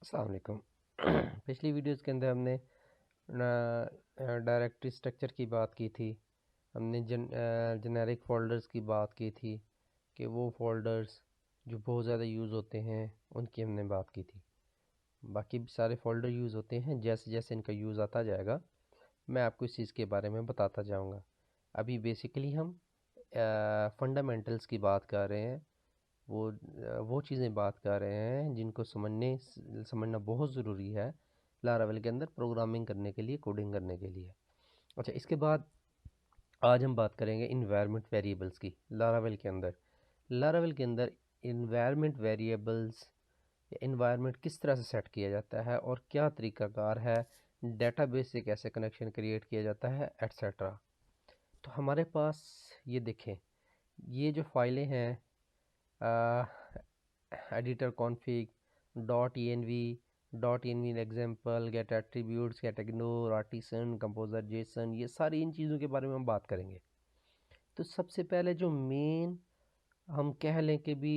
अस्सलाम वालेकुम। पिछली वीडियोस के अंदर हमने डायरेक्टरी स्ट्रक्चर की बात की थी। हमने जेनेरिक फ़ोल्डर्स की बात की थी कि वो फ़ोल्डर्स जो बहुत ज़्यादा यूज़ होते हैं उनकी हमने बात की थी। बाकी भी सारे फ़ोल्डर यूज़ होते हैं, जैसे जैसे इनका यूज़ आता जाएगा मैं आपको इस चीज़ के बारे में बताता जाऊँगा। अभी बेसिकली हम फंडामेंटल्स की बात कर रहे हैं। वो चीज़ें बात कर रहे हैं जिनको समझना बहुत ज़रूरी है लारावेल के अंदर प्रोग्रामिंग करने के लिए, कोडिंग करने के लिए। अच्छा, इसके बाद आज हम बात करेंगे इन्वायरमेंट वेरिएबल्स की लारावेल के अंदर। लारावेल के अंदर इन्वायरमेंट वेरिएबल्स या इन्वायरमेंट किस तरह से सेट किया जाता है और क्या तरीकाकार है, डेटाबेस से कैसे कनेक्शन क्रिएट किया जाता है, एट्सेट्रा। तो हमारे पास ये देखें, ये जो फाइलें हैं editor config .env .env example get attributes get ignore artisan composer json, ये सारी इन चीज़ों के बारे में हम बात करेंगे। तो सबसे पहले जो मेन हम कह लें कि भी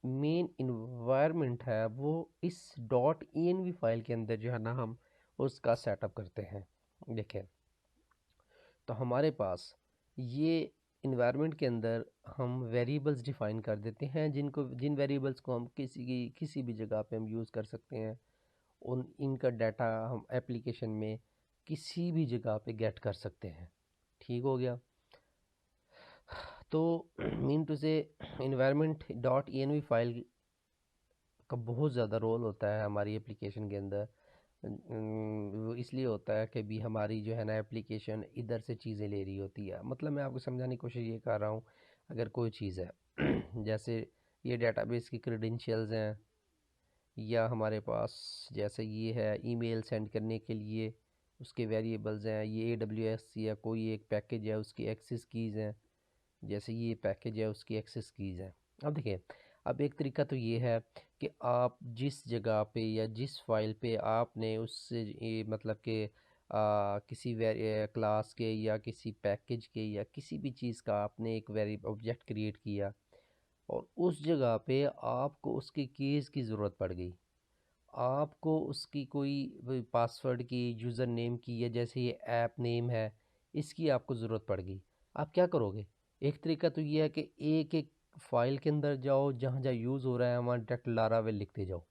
मेन इन्वायरमेंट है वो इस .env फाइल के अंदर जो है ना हम उसका सेटअप करते हैं। देखें, तो हमारे पास ये इन्वायरमेंट के अंदर हम वेरिएबल्स डिफ़ाइन कर देते हैं जिन वेरिएबल्स को हम किसी भी जगह पे हम यूज़ कर सकते हैं। उन इनका डाटा हम एप्लीकेशन में किसी भी जगह पे गेट कर सकते हैं। ठीक हो गया। तो मीन टू से इन्वायरमेंट .env फाइल का बहुत ज़्यादा रोल होता है हमारी एप्लीकेशन के अंदर। वो इसलिए होता है कि भी हमारी जो है ना एप्लीकेशन इधर से चीज़ें ले रही होती है। मतलब मैं आपको समझाने की कोशिश ये कर रहा हूँ। अगर कोई चीज़ है जैसे ये डेटाबेस की क्रेडेंशियल्स हैं, या हमारे पास जैसे ये है ईमेल सेंड करने के लिए उसके वेरिएबल्स हैं, ये AWS या कोई एक पैकेज है उसकी एक्सेस कीज़ हैं, जैसे ये पैकेज है उसकी एक्सेस कीज़ हैं। अब देखिए, अब एक तरीका तो ये है कि आप जिस जगह पे या जिस फाइल पे आपने उससे ये मतलब कि किसी क्लास के या किसी पैकेज के या किसी भी चीज़ का आपने एक वेरी ऑब्जेक्ट क्रिएट किया और उस जगह पे आपको उसकी कीज़ की ज़रूरत पड़ गई, आपको उसकी कोई पासवर्ड की, यूज़र नेम की, या जैसे ये ऐप नेम है इसकी आपको ज़रूरत पड़ गई। आप क्या करोगे? एक तरीका तो ये है कि एक एक फ़ाइल के अंदर जाओ, जहाँ जहाँ यूज़ हो रहा है वहाँ डायरेक्ट लारावेल लिखते जाओ।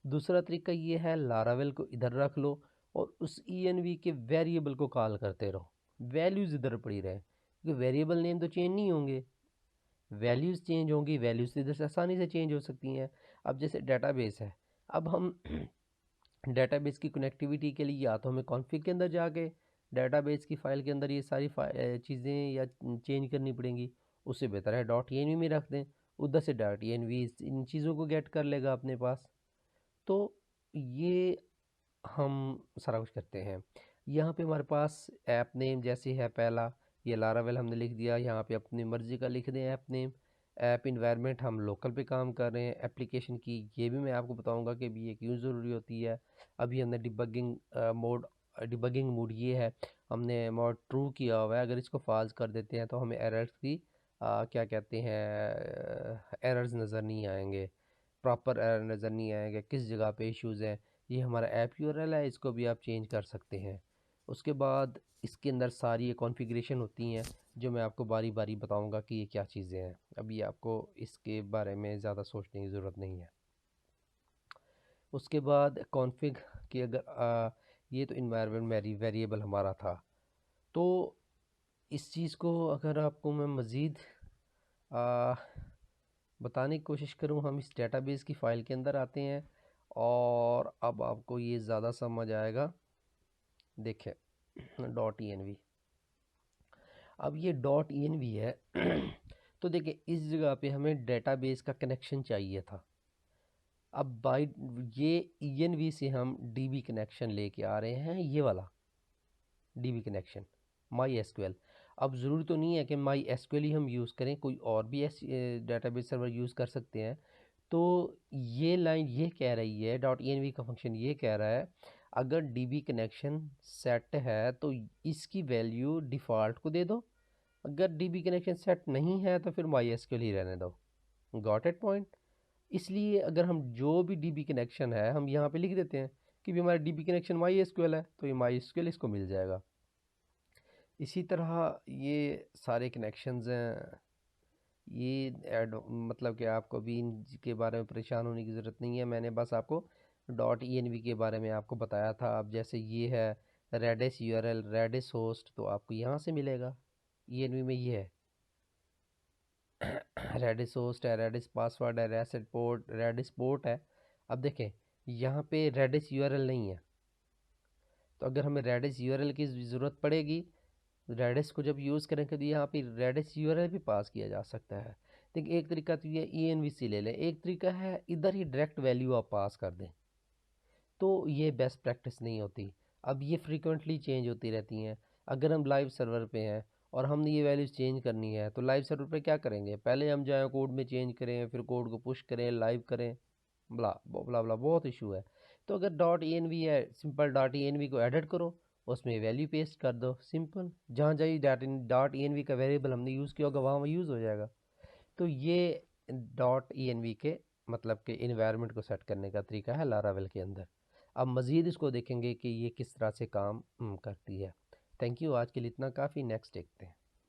दूसरा तरीका ये है, लारावेल को इधर रख लो और उस env के वेरिएबल को कॉल करते रहो, वैल्यूज़ इधर पड़ी रहे, क्योंकि वेरिएबल नेम तो चेंज नहीं होंगे, वैल्यूज़ चेंज होंगी। वैल्यूज़ इधर से आसानी से चेंज हो सकती हैं। अब जैसे डेटाबेस है, अब हम डेटाबेस की कनेक्टिविटी के लिए या तो हमें कॉन्फ़िग के अंदर जाके डेटाबेस की फ़ाइल के अंदर ये सारी चीज़ें या चेंज करनी पड़ेंगी। उससे बेहतर है .env में रख दें, उधर से .env इन चीज़ों को गेट कर लेगा अपने पास। तो ये हम सारा कुछ करते हैं। यहाँ पे हमारे पास ऐप नेम जैसे है पहला, ये लारावेल हमने लिख दिया। यहाँ पे अपनी मर्ज़ी का लिख दें ऐप नेम। ऐप इन्वायरमेंट हम लोकल पे काम कर रहे हैं एप्लीकेशन की, ये भी मैं आपको बताऊंगा कि भी ये क्यों ज़रूरी होती है। अभी हमने डिबगिंग मोड ये है, हमने मोड ट्रू किया हुआ है। अगर इसको फॉल्स कर देते हैं तो हमें एरर्स की क्या कहते हैं, एरर्स नज़र नहीं आएंगे, प्रॉपर एरर नज़र नहीं आएंगे, किस जगह पे इश्यूज़ हैं। ये हमारा ऐप यूआरएल है, इसको भी आप चेंज कर सकते हैं। उसके बाद इसके अंदर सारी ये कॉन्फ़िगरेशन होती हैं जो मैं आपको बारी बारी बताऊंगा कि ये क्या चीज़ें हैं। अभी आपको इसके बारे में ज़्यादा सोचने की ज़रूरत नहीं है। उसके बाद कॉन्फ़िग की अगर ये तो इन्वायरमेंट वेरिएबल हमारा था। तो इस चीज़ को अगर आपको मैं मज़ीद बताने की कोशिश करूँ, हम इस डेटाबेस की फ़ाइल के अंदर आते हैं और अब आपको ये ज़्यादा समझ आएगा। देखें, .env, अब ये .env है तो देखिए इस जगह पे हमें डेटाबेस का कनेक्शन चाहिए था। अब बाई ये env से हम db कनेक्शन लेके आ रहे हैं, ये वाला db कनेक्शन MySQL। अब ज़रूरी तो नहीं है कि MySQL ही हम यूज़ करें, कोई और भी डेटाबेस सर्वर यूज़ कर सकते हैं। तो ये लाइन ये कह रही है, .env का फंक्शन ये कह रहा है, अगर db कनेक्शन सेट है तो इसकी वैल्यू डिफ़ॉल्ट को दे दो, अगर db कनेक्शन सेट नहीं है तो फिर MySQL ही रहने दो। Got it point. इसलिए अगर हम जो भी डीबी कनेक्शन है हम यहाँ पे लिख देते हैं कि भी हमारा डीबी कनेक्शन माई एसक्यूएल है, तो ये माई एसक्यूएल इसको मिल जाएगा। इसी तरह ये सारे कनेक्शंस हैं, ये ऐड मतलब कि आपको भी इनके बारे में परेशान होने की ज़रूरत नहीं है। मैंने बस आपको डॉट ENV के बारे में आपको बताया था। अब जैसे ये है रेडिस URL, रेडिस होस्ट, तो आपको यहाँ से मिलेगा। ENV में ये है रेडिस होस्ट है, रेडिस पासवर्ड है, रेडिस पोर्ट है। अब देखें यहाँ पे रेडिस URL नहीं है, तो अगर हमें रेडिस URL की ज़रूरत पड़ेगी, रेडिस को जब यूज़ करेंगे तो यहाँ पे रेडिस URL भी पास किया जा सकता है। देखिए एक तरीका तो ये ENVC ले लें, एक तरीका है इधर ही डायरेक्ट वैल्यू आप पास कर दें, तो ये बेस्ट प्रैक्टिस नहीं होती। अब ये फ्रीक्वेंटली चेंज होती रहती हैं। अगर हम लाइव सर्वर पे हैं और हमने ये वैल्यूज़ चेंज करनी है, तो लाइव सर्वर पे क्या करेंगे, पहले हम जाएँ कोड में चेंज करें, फिर कोड को पुश करें, लाइव करें, ब्ला ब्ला ब्ला, बहुत इशू है। तो अगर डॉट ENV है, सिंपल डॉट ENV को एडिट करो, उसमें वैल्यू पेस्ट कर दो, सिंपल। जहाँ जहाँ डॉट ENV का वेरिएबल हमने यूज़ किया होगा वहाँ यूज़ हो जाएगा। तो ये डॉट ENV के मतलब के इन्वायरमेंट को सेट करने का तरीका है लारावेल के अंदर। अब मज़ीद इसको देखेंगे कि ये किस तरह से काम करती है। थैंक यू, आज के लिए इतना काफ़ी, नेक्स्ट देखते हैं।